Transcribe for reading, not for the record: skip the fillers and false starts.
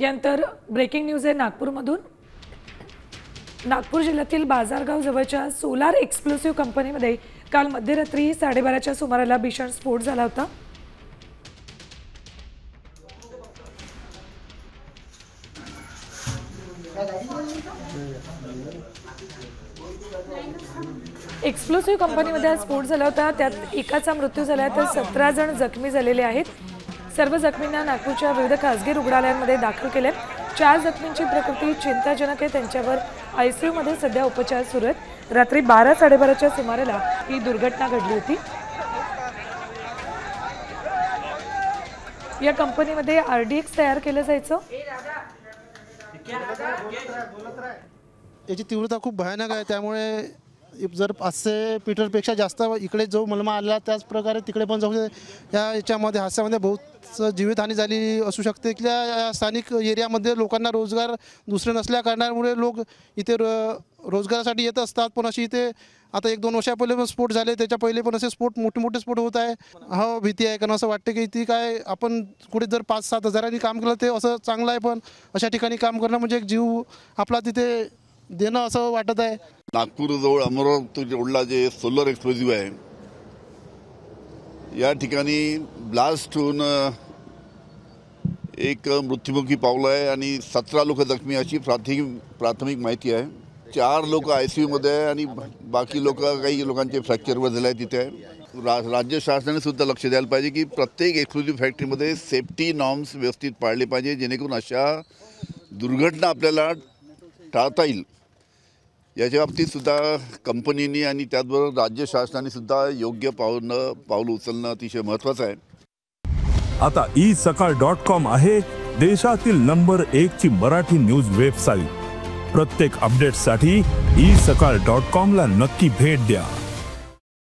यानंतर breaking news आहे नागपूरमधून। नागपूर जिल्ह्यातील बाजारगाव जवळच्या सोलार एक्सप्लोसिव्ह कंपनीमध्ये काल मध्यरात्री 12:30च्या सुमाराला भीषण स्फोट झाला होता। एक्सप्लोसिव्ह कंपनीमध्ये स्फोट झाला होता, त्यात एकाचा मृत्यू झाला तर 17 जण जखमी झालेले आहेत। सर्व जखमींना नागपूरच्या विविध खासगी रुग्णालयांमध्ये दाखल केले। 4 जखमींची प्रकृती चिंताजनक आहे, त्यांच्यावर आयसीयू मध्ये सध्या उपचार सुरू आहेत। रात्री 12:30च्या सुमाराला ही दुर्घटना घडली होती। या कंपनीमध्ये आरडीएक्स तयार केलं जायचं। याची तीव्रता खूप भयानक आहे, त्यामुळे जर 500 मीटरपेक्षा जास्त इकडे जो मलमा आला त्याच प्रकारे तिकडे पण जाऊ याच्यामध्ये हादसामध्ये बहुत जीवितहानी झाली असू शकते। की या स्थानिक एरियामध्ये लोकांना रोजगार दुसरे नसल्या कारणामुळे लोक इथे रोजगारासाठी येत असतात, पण अशी इथे आता 1-2 वर्षापहिले पण स्फोट झाले, त्याच्या पहिले पण असे स्फोट मोठे स्फोट होत आहे। हो, भीती आहे, कारण असं वाटतं की ती काय आपण कुठे जर 5-7 हजारांनी काम केलं ते असं चांगलं आहे, पण अशा ठिकाणी काम करणं म्हणजे एक जीव आपला तिथे देणं असं वाटत आहे। नागपूर जवळ अमरावती रोडला जे सोलर एक्सप्लोसिव्ह आहे, या ठिकाणी ब्लास्ट होऊन एक मृत्युमुखी पावला आहे आणि 17 लोक जखमी अशी प्राथमिक माहिती आहे। 4 लोक आयसीयू मध्ये आहे आणि बाकी लोक काही लोकांचे फ्रॅक्चरवर झाले आहे। तिथे राज्य शासनाने सुद्धा लक्ष द्यायला पाहिजे की प्रत्येक एक्सप्लोसिव्ह फॅक्टरीमध्ये सेफ्टी नॉर्म्स व्यवस्थित पाळले पाहिजे, जेणेकरून अशा दुर्घटना आपल्याला टाळता येईल। याच्या बाबतीत सुद्धा कंपनीने आणि त्याचबरोबर राज्य शासनाने सुद्धा योग्य पाऊल उचलणं अतिशय महत्त्वाचं आहे। आता isakal.com आहे देशातील नंबर 1 ची मराठी न्यूज वेबसाईट। प्रत्येक अपडेटसाठी isakal.com ला नक्की भेट द्या।